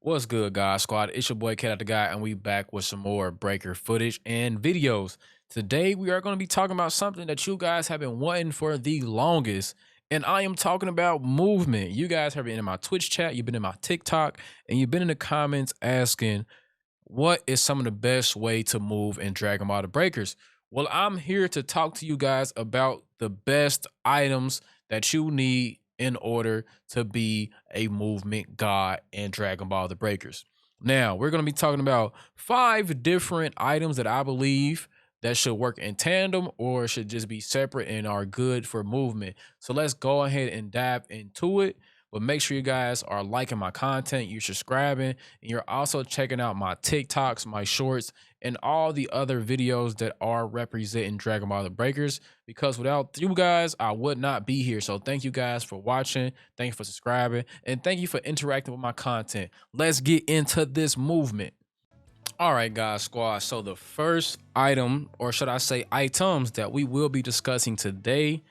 What's good, God Squad? It's your boy Cat Out the Guy, and we back with some more breaker footage and videos. Today, we are going to be talking about something that you guys have been wanting for the longest, and I am talking about movement. You guys have been in my Twitch chat, you've been in my TikTok, and you've been in the comments asking, what is some of the best way to move in Dragonball The Breakers? Well, I'm here to talk to you guys about the best items that you need in order to be a movement god in Dragon Ball The Breakers. Now, we're going to be talking about 5 different items that I believe that should work in tandem or should just be separate and are good for movement. So let's go ahead and dive into it. But make sure you guys are liking my content, you're subscribing, and you're also checking out my TikToks, my shorts, and all the other videos that are representing Dragon Ball The Breakers, because without you guys, I would not be here. So thank you guys for watching, thank you for subscribing, and thank you for interacting with my content. Let's get into this movement. All right, guys, squad. So the first item, or should I say items, that we will be discussing today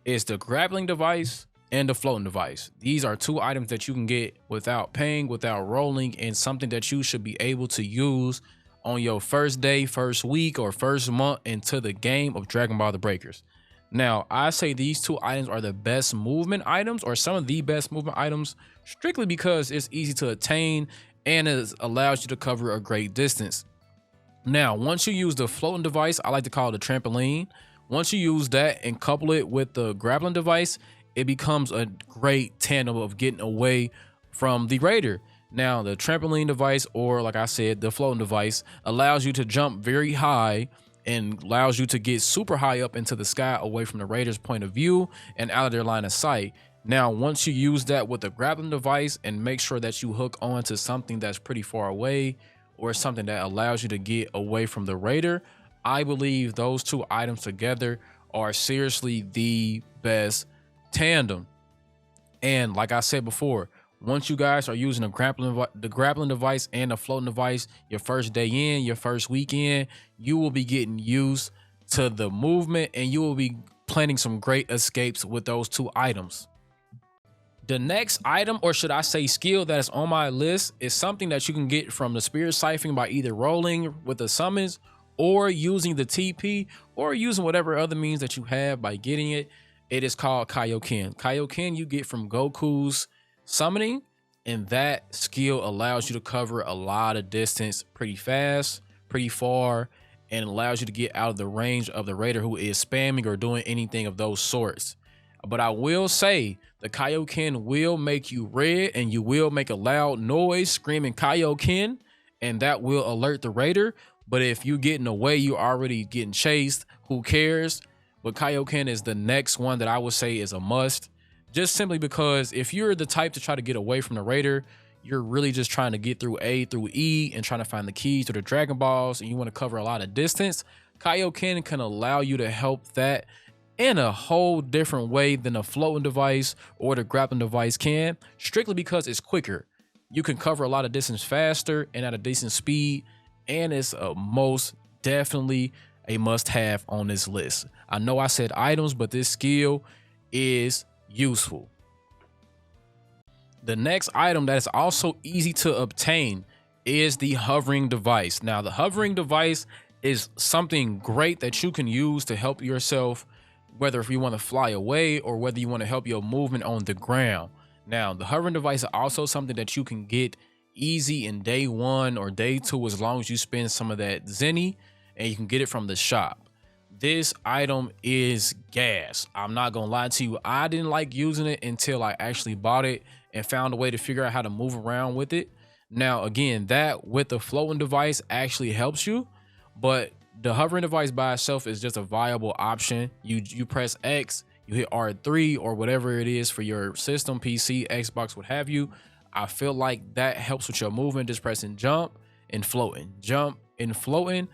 is the grappling device and the floating device. These are 2 items that you can get without paying, without rolling, and something that you should be able to use on your first day, first week, or first month into the game of Dragon Ball The Breakers. Now, I say these 2 items are the best movement items, or some of the best movement items, strictly because it's easy to attain and it allows you to cover a great distance. Now, once you use the floating device, I like to call it a trampoline. Once you use that and couple it with the grappling device, it becomes a great tandem of getting away from the raider. Now, the trampoline device, or like I said, the floating device, allows you to jump very high and allows you to get super high up into the sky away from the raider's point of view and out of their line of sight. Now, once you use that with the grappling device and make sure that you hook onto something that's pretty far away or something that allows you to get away from the raider, I believe those 2 items together are seriously the best tandem. And like I said before, once you guys are using the grappling device and the floating device your first day in, your first weekend, you will be getting used to the movement and you will be planning some great escapes with those 2 items. The next item, or should I say skill, that is on my list is something that you can get from the spirit siphon by either rolling with the summons or using the TP or using whatever other means that you have by getting it. It is called Kaioken. Kaioken you get from Goku's summoning, and that skill allows you to cover a lot of distance pretty fast, pretty far, and allows you to get out of the range of the raider who is spamming or doing anything of those sorts. But I will say the Kaioken will make you red and you will make a loud noise screaming Kaioken, and that will alert the raider. But if you getting away, you're already getting chased, who cares? But Kaioken is the next one that I would say is a must, just simply because if you're the type to try to get away from the raider, you're really just trying to get through A through E and trying to find the keys to the Dragon Balls, and you want to cover a lot of distance, Kaioken can allow you to help that in a whole different way than a floating device or the grappling device can, strictly because it's quicker. You can cover a lot of distance faster and at a decent speed, and it's a most definitely a must-have on this list. I know I said items, but this skill is useful. The next item that is also easy to obtain is the hovering device. Now, the hovering device is something great that you can use to help yourself, whether if you want to fly away or whether you want to help your movement on the ground. Now, the hovering device is also something that you can get easy in day 1 or day 2 as long as you spend some of that zenny, and you can get it from the shop. This item is gas. I'm not gonna lie to you, I didn't like using it until I actually bought it and found a way to figure out how to move around with it. Now, again, that with the floating device actually helps you, but the hovering device by itself is just a viable option. You press X, you hit R3 or whatever it is for your system, PC, Xbox, what have you. I feel like that helps with your movement, just pressing jump and floating,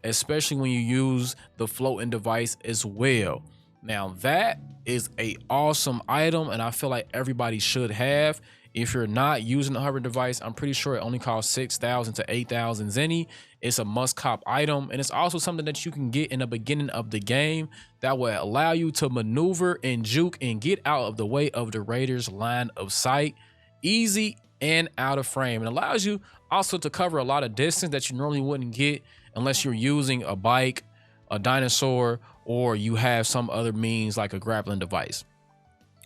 especially when you use the floating device as well. Now, that is a awesome item, and I feel like everybody should have. If you're not using the hovering device, I'm pretty sure it only costs 6,000 to 8,000 zenny. It's a must cop item, and it's also something that you can get in the beginning of the game that will allow you to maneuver and juke and get out of the way of the raiders' line of sight easy and out of frame. It allows you also to cover a lot of distance that you normally wouldn't get unless you're using a bike, a dinosaur, or you have some other means like a grappling device.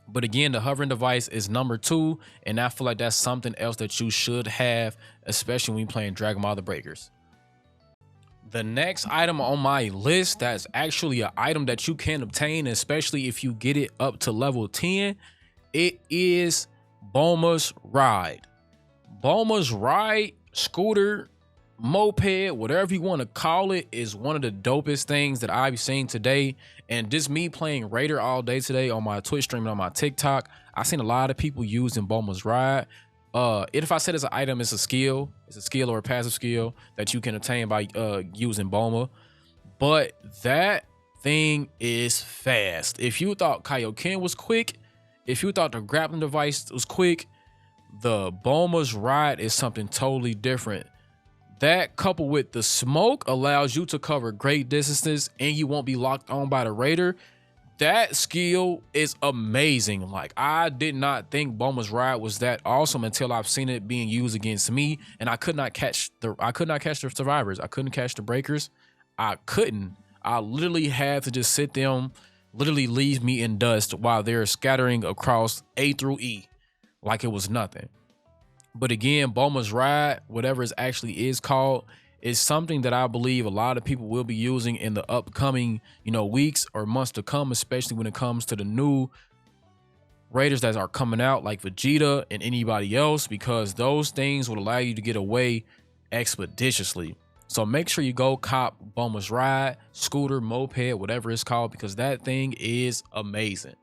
But again, the hovering device is number 2, and I feel like that's something else that you should have, especially when you're playing Dragonball The Breakers. The next item on my list that's actually an item that you can obtain, especially if you get it up to level 10, it is Bulma's Ride. Bulma's Ride, scooter, moped, whatever you want to call it, is one of the dopest things that I've seen today. And just me playing Raider all day today on my Twitch stream and on my TikTok, I've seen a lot of people using Bulma's Ride. If I said it's an item, it's a skill. It's a skill or a passive skill that you can obtain by using Bulma. But that thing is fast. If you thought Kaioken was quick, if you thought the grappling device was quick, the Bulma's Ride is something totally different. That, coupled with the smoke, allows you to cover great distances and you won't be locked on by the Raider. That skill is amazing. Like, I did not think Bulma's Ride was that awesome until I've seen it being used against me, and I could not catch the survivors. I couldn't catch the breakers. I literally had to just sit them, literally leave me in dust while they're scattering across A through E like it was nothing. But again, Bulma's Ride, whatever it actually is called, is something that I believe a lot of people will be using in the upcoming, weeks or months to come, especially when it comes to the new Raiders that are coming out, like Vegeta and anybody else, because those things will allow you to get away expeditiously. So make sure you go cop Bulma's Ride, scooter, moped, whatever it's called, because that thing is amazing.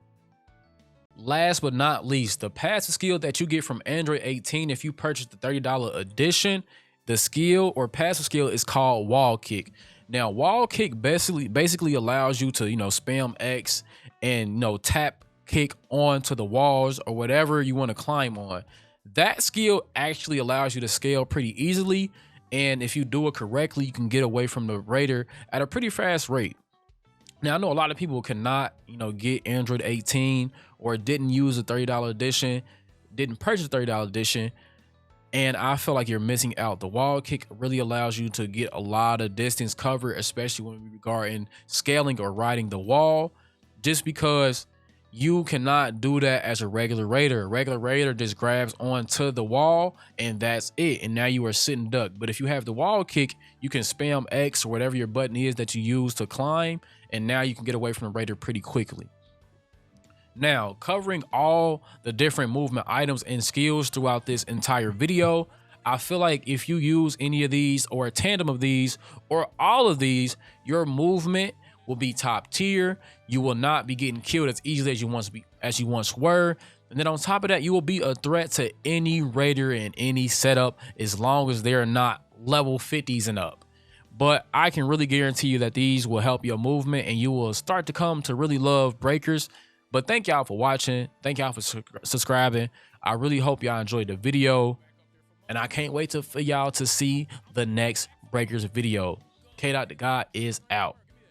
Last but not least, the passive skill that you get from Android 18 if you purchase the $30 edition. The skill or passive skill is called Wall Kick. Now, Wall Kick basically allows you to, spam X and, tap kick onto the walls or whatever you want to climb on. That skill actually allows you to scale pretty easily. And if you do it correctly, you can get away from the Raider at a pretty fast rate. Now, I know a lot of people cannot, get Android 18 or didn't use the $30 edition, didn't purchase the $30 edition. And I feel like you're missing out. The Wall Kick really allows you to get a lot of distance covered, especially when regarding scaling or riding the wall, just because you cannot do that as a regular Raider. A regular Raider just grabs onto the wall and that's it. And now you are sitting duck. But if you have the Wall Kick, you can spam X or whatever your button is that you use to climb. And now you can get away from the Raider pretty quickly. Now, covering all the different movement items and skills throughout this entire video, I feel like if you use any of these or a tandem of these or all of these, your movement will be top tier. You will not be getting killed as easily as you once were. And then on top of that, you will be a threat to any Raider in any setup as long as they're not level 50s and up. But I can really guarantee you that these will help your movement and you will start to come to really love Breakers. But thank y'all for watching. Thank y'all for subscribing. I really hope y'all enjoyed the video. And I can't wait for y'all to see the next Breakers video. K.God is out.